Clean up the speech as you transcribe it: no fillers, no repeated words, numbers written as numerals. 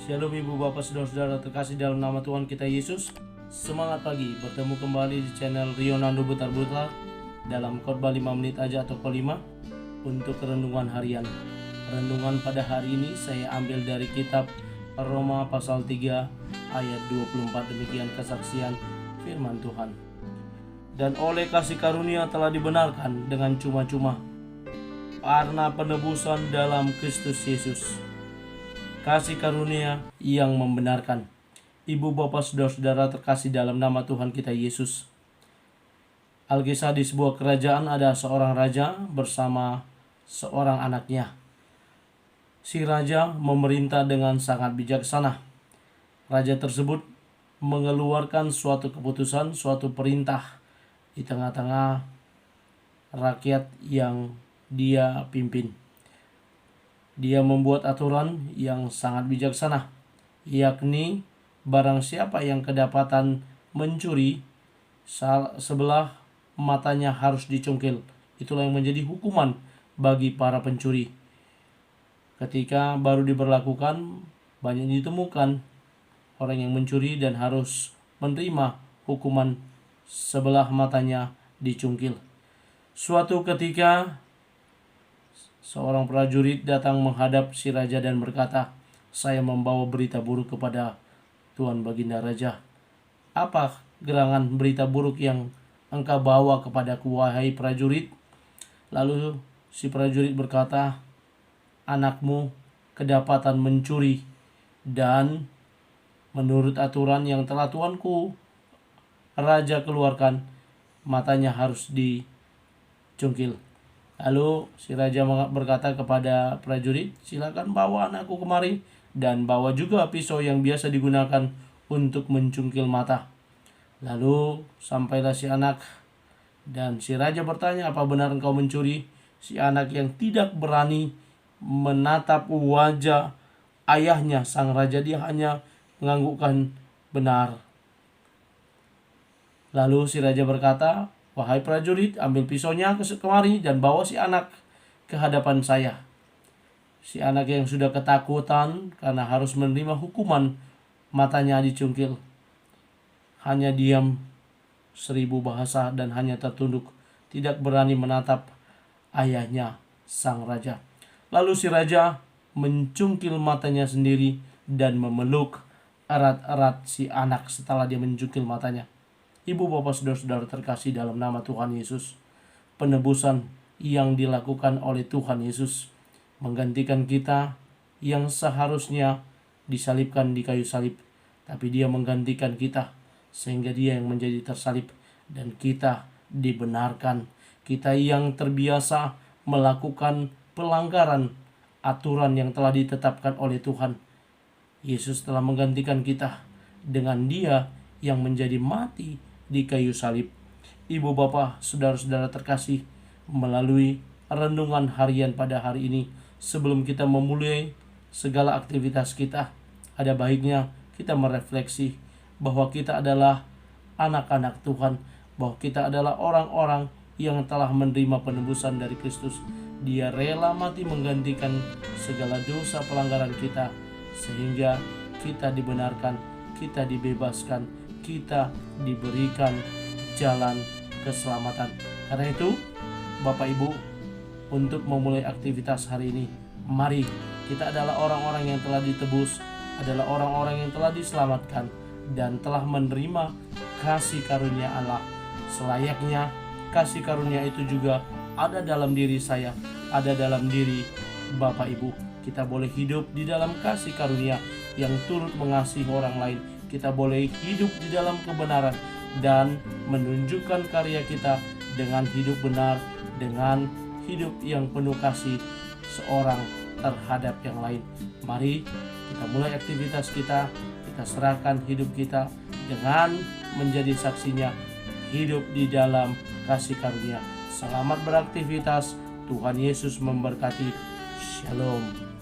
Shalom Ibu Bapak Saudara-saudara terkasih dalam nama Tuhan kita Yesus. Semangat pagi, bertemu kembali di channel Rionando Butar-Butar dalam khotbah 5 menit aja atau Ko5 untuk renungan harian. Renungan pada hari ini saya ambil dari kitab Roma pasal 3 ayat 24, demikian kesaksian firman Tuhan. Dan oleh kasih karunia telah dibenarkan dengan cuma-cuma karena penebusan dalam Kristus Yesus. Kasih karunia yang membenarkan. Ibu bapak saudara-saudara terkasih dalam nama Tuhan kita Yesus. Alkisah di sebuah kerajaan ada seorang raja bersama seorang anaknya. Si raja memerintah dengan sangat bijaksana. Raja tersebut mengeluarkan suatu keputusan, suatu perintah di tengah-tengah rakyat yang dia pimpin. Dia membuat aturan yang sangat bijaksana, yakni barang siapa yang kedapatan mencuri, sebelah matanya harus dicungkil. Itulah yang menjadi hukuman bagi para pencuri. Ketika baru diberlakukan, banyak ditemukan orang yang mencuri dan harus menerima hukuman sebelah matanya dicungkil. Suatu ketika seorang prajurit datang menghadap si raja dan berkata, "Saya membawa berita buruk kepada Tuan Baginda Raja." "Apa gerangan berita buruk yang engkau bawa kepadaku, wahai prajurit?" Lalu si prajurit berkata, "Anakmu kedapatan mencuri dan menurut aturan yang telah tuanku raja keluarkan, matanya harus dicungkil." Lalu si raja berkata kepada prajurit, "Silakan bawa anakku kemari dan bawa juga pisau yang biasa digunakan untuk mencungkil mata." Lalu sampailah si anak dan si raja bertanya, "Apa benar engkau mencuri?" Si anak yang tidak berani menatap wajah ayahnya sang raja, dia hanya menganggukkan benar. Lalu si raja berkata, "Wahai prajurit, ambil pisaunya kemari dan bawa si anak ke hadapan saya." Si anak yang sudah ketakutan karena harus menerima hukuman matanya dicungkil, hanya diam 1000 bahasa dan hanya tertunduk, tidak berani menatap ayahnya sang raja. Lalu si raja mencungkil matanya sendiri dan memeluk erat-erat si anak setelah dia mencungkil matanya. Ibu bapak saudara-saudara terkasih dalam nama Tuhan Yesus, penebusan yang dilakukan oleh Tuhan Yesus menggantikan kita yang seharusnya disalibkan di kayu salib, tapi dia menggantikan kita sehingga dia yang menjadi tersalib dan kita dibenarkan. Kita yang terbiasa melakukan pelanggaran aturan yang telah ditetapkan oleh Tuhan, Yesus telah menggantikan kita dengan dia yang menjadi mati di kayu salib. Ibu bapak saudara-saudara terkasih, melalui renungan harian pada hari ini, sebelum kita memulai segala aktivitas kita, ada baiknya kita merefleksi bahwa kita adalah anak-anak Tuhan, bahwa kita adalah orang-orang yang telah menerima penebusan dari Kristus. Dia rela mati menggantikan segala dosa pelanggaran kita, sehingga kita dibenarkan, kita dibebaskan, kita diberikan jalan keselamatan. Karena itu, Bapak Ibu, untuk memulai aktivitas hari ini, mari kita adalah orang-orang yang telah ditebus, adalah orang-orang yang telah diselamatkan dan telah menerima kasih karunia Allah. Selayaknya kasih karunia itu juga ada dalam diri saya, ada dalam diri Bapak Ibu. Kita boleh hidup di dalam kasih karunia yang turut mengasihi orang lain. Kita boleh hidup di dalam kebenaran dan menunjukkan karya kita dengan hidup benar, dengan hidup yang penuh kasih seorang terhadap yang lain. Mari kita mulai aktivitas kita serahkan hidup kita dengan menjadi saksinya, hidup di dalam kasih karunia. Selamat beraktivitas, Tuhan Yesus memberkati. Shalom.